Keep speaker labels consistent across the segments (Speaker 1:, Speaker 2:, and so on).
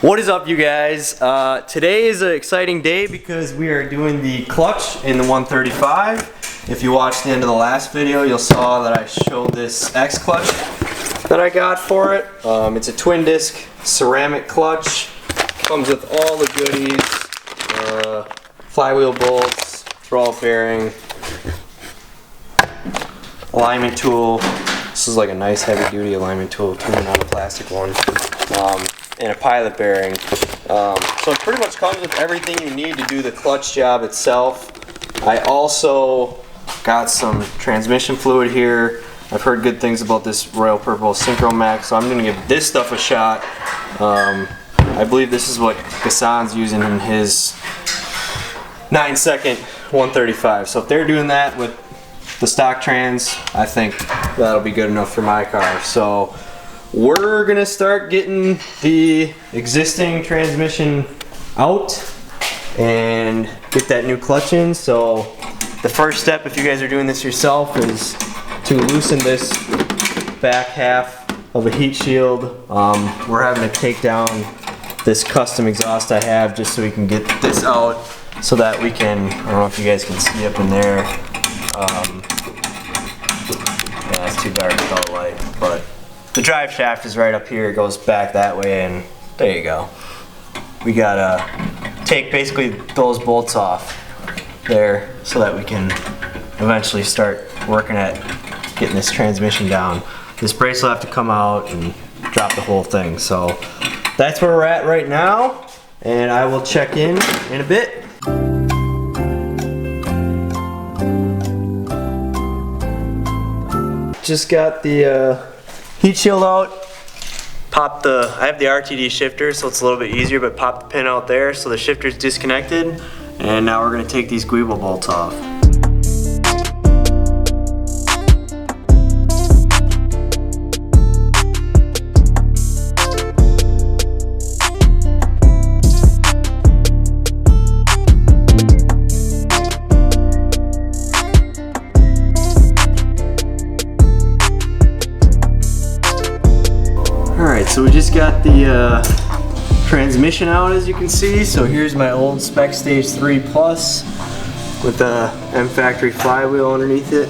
Speaker 1: What is up, you guys? Today is an exciting day because we are doing the clutch in the 135. If you watched the end of the last video, you'll saw that I showed this XClutch that I got for it. It's a twin disc ceramic clutch. Comes with all the goodies, flywheel bolts, ball bearing, alignment tool. This is like a nice heavy duty alignment tool, not a plastic one. And a pilot bearing. So it pretty much comes with everything you need to do the clutch job itself. I also got some transmission fluid here. I've heard good things about this Royal Purple Synchro Max, so I'm going to give this stuff a shot. I believe this is what Gassan's using in his 9-second 135. So if they're doing that with the stock trans, I think that'll be good enough for my car. So we're gonna start getting the existing transmission out and get that new clutch in. So the first step, if you guys are doing this yourself, is to loosen this back half of a heat shield. We're having to take down this custom exhaust I have just so we can get this out so that we can, I don't know if you guys can see up in there. Yeah, it's too dark without light, but the drive shaft is right up here. It goes back that way, and there you go. We gotta take basically those bolts off there so that we can eventually start working at getting this transmission down. This brace will have to come out and drop the whole thing. So that's where we're at right now, and I will check in a bit. Just got the heat shield out. I have the RTD shifter, so it's a little bit easier, but pop the pin out there so the shifter's disconnected. And now we're gonna take these Guibo bolts off. Alright, so we just got the transmission out, as you can see. So here's my old Spec Stage 3 Plus with the M Factory flywheel underneath it.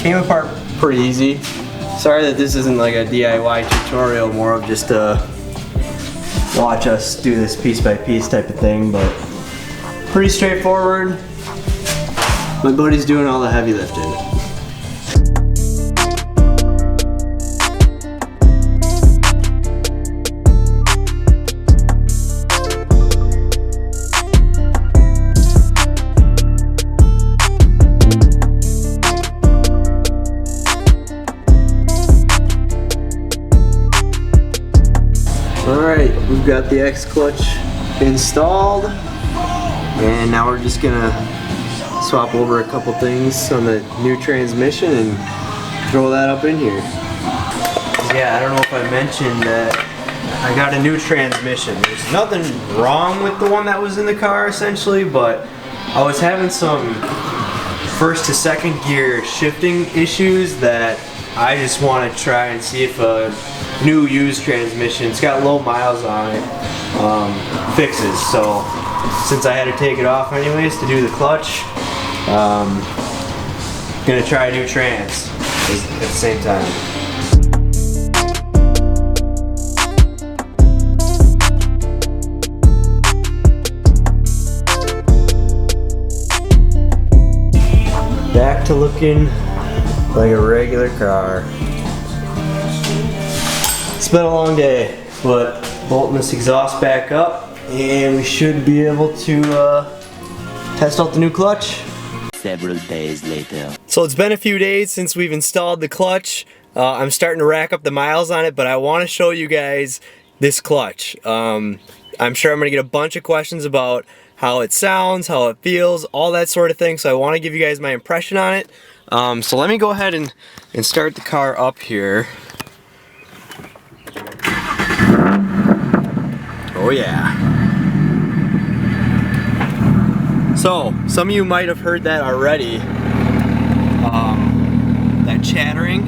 Speaker 1: Came apart pretty easy. Sorry that this isn't like a DIY tutorial, more of just a watch us do this piece by piece type of thing, but pretty straightforward. My buddy's doing all the heavy lifting. Alright, we've got the XClutch installed, and now we're just gonna swap over a couple things on the new transmission and throw that up in here. Yeah, I don't know if I mentioned that I got a new transmission. There's nothing wrong with the one that was in the car essentially, but I was having some first to second gear shifting issues that I just want to try and see if a new used transmission, it's got low miles on it, fixes. So since I had to take it off anyways to do the clutch, gonna try a new trans at the same time. Back to looking like a regular car. It's been a long day, but bolting this exhaust back up, and we should be able to test out the new clutch.
Speaker 2: Several days later.
Speaker 1: So it's been a few days since we've installed the clutch. I'm starting to rack up the miles on it, but I want to show you guys this clutch. I'm sure I'm going to get a bunch of questions about how it sounds, how it feels, all that sort of thing, so I want to give you guys my impression on it. So let me go ahead and start the car up here. Oh yeah. So, some of you might have heard that already. That chattering.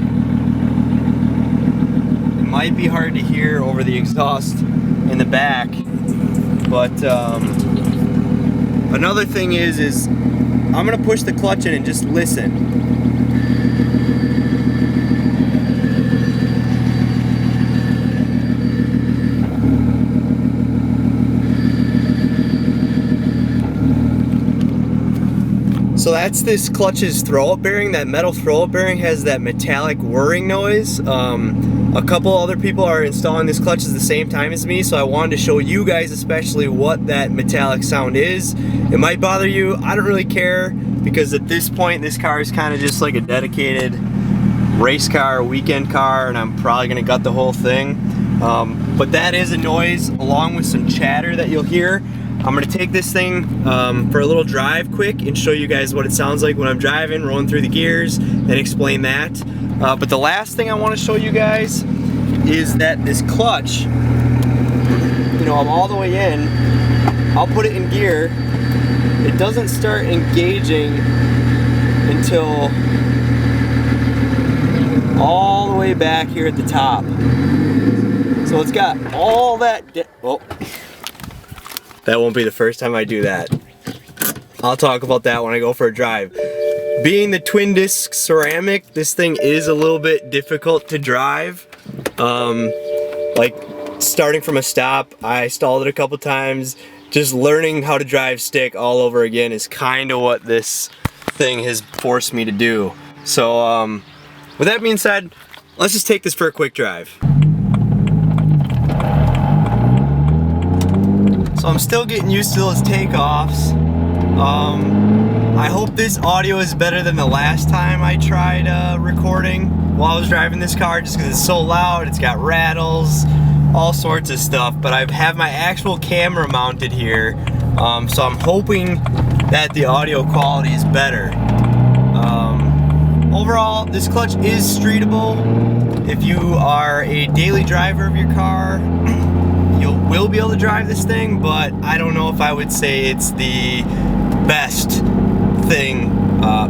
Speaker 1: might be hard to hear over the exhaust in the back. But another thing is I'm gonna push the clutch in and just listen. So that's this clutch's throw-up bearing. That metal throw-up bearing has that metallic whirring noise. A couple other people are installing this clutch at the same time as me, so I wanted to show you guys especially what that metallic sound is. It might bother you, I don't really care, because at this point this car is kind of just like a dedicated race car, weekend car, and I'm probably gonna gut the whole thing. But that is a noise along with some chatter that you'll hear. I'm gonna take this thing for a little drive quick and show you guys what it sounds like when I'm driving, rolling through the gears, and explain that. But the last thing I wanna show you guys is that this clutch, you know, I'm all the way in, I'll put it in gear, it doesn't start engaging until all the way back here at the top. So it's got all that, oh. That won't be the first time I do that. I'll talk about that when I go for a drive. Being the twin disc ceramic, this thing is a little bit difficult to drive. Like starting from a stop, I stalled it a couple times. Just learning how to drive stick all over again is kind of what this thing has forced me to do. So with that being said, let's just take this for a quick drive. So I'm still getting used to those takeoffs. I hope this audio is better than the last time I tried recording while I was driving this car, just because it's so loud, it's got rattles, all sorts of stuff. But I have my actual camera mounted here, so I'm hoping that the audio quality is better. Overall, this clutch is streetable. If you are a daily driver of your car, you will be able to drive this thing, but I don't know if I would say it's the best thing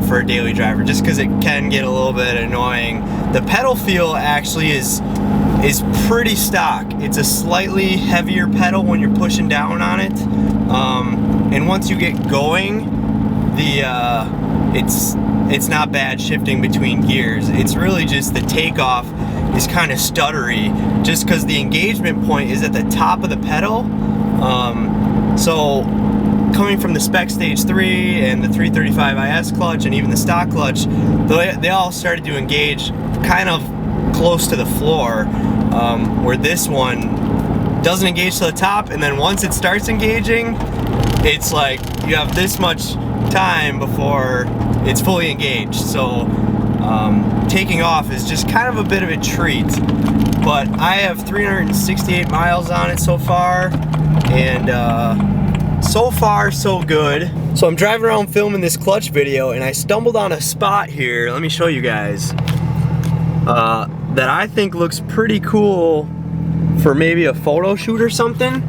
Speaker 1: for a daily driver, just because it can get a little bit annoying. The pedal feel actually is pretty stock. It's a slightly heavier pedal when you're pushing down on it, and once you get going, it's not bad shifting between gears. It's really just the takeoff is kind of stuttery, just because the engagement point is at the top of the pedal. So coming from the Spec Stage 3 and the 335i's clutch and even the stock clutch, they all started to engage kind of close to the floor, where this one doesn't engage to the top, and then once it starts engaging, it's like you have this much time before it's fully engaged. So taking off is just kind of a bit of a treat. But I have 368 miles on it so far, and so far so good. So I'm driving around filming this clutch video, and I stumbled on a spot here, let me show you guys, that I think looks pretty cool for maybe a photo shoot or something.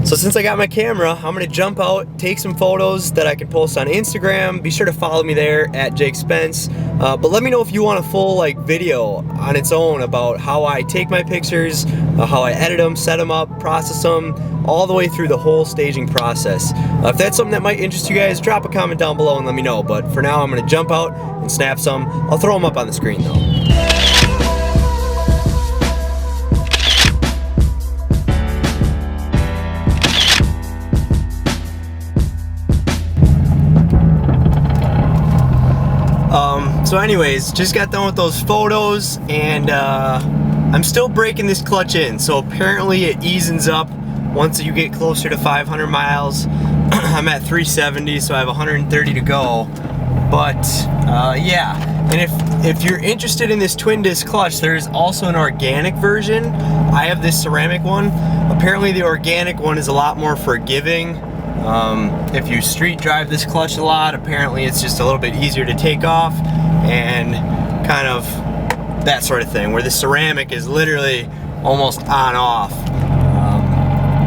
Speaker 1: So since I got my camera, I'm gonna jump out, take some photos that I can post on Instagram. Be sure to follow me there at Jake Spence. But let me know if you want a full video on its own about how I take my pictures, how I edit them, set them up, process them, all the way through the whole staging process. If that's something that might interest you guys, drop a comment down below and let me know. But for now, I'm gonna jump out and snap some. I'll throw them up on the screen though. So anyways, just got done with those photos, and I'm still breaking this clutch in. So apparently it eases up once you get closer to 500 miles. I'm at 370, so I have 130 to go. But yeah, and if you're interested in this twin disc clutch, there's also an organic version. I have this ceramic one. Apparently the organic one is a lot more forgiving. If you street drive this clutch a lot, apparently it's just a little bit easier to take off and kind of that sort of thing, where the ceramic is literally almost on off.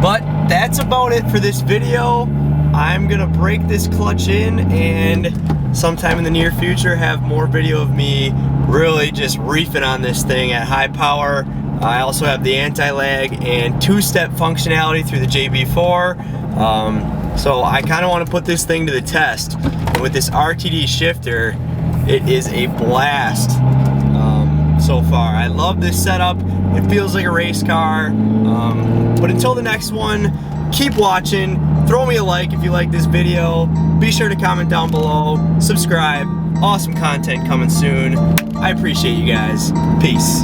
Speaker 1: But that's about it for this video. I'm gonna break this clutch in, and sometime in the near future have more video of me really just reefing on this thing at high power. I also have the anti-lag and two-step functionality through the JB4. So I kind of want to put this thing to the test. And with this RTD shifter, it is a blast so far. I love this setup. It feels like a race car. But until the next one, keep watching. Throw me a like if you like this video. Be sure to comment down below. Subscribe. Awesome content coming soon. I appreciate you guys. Peace.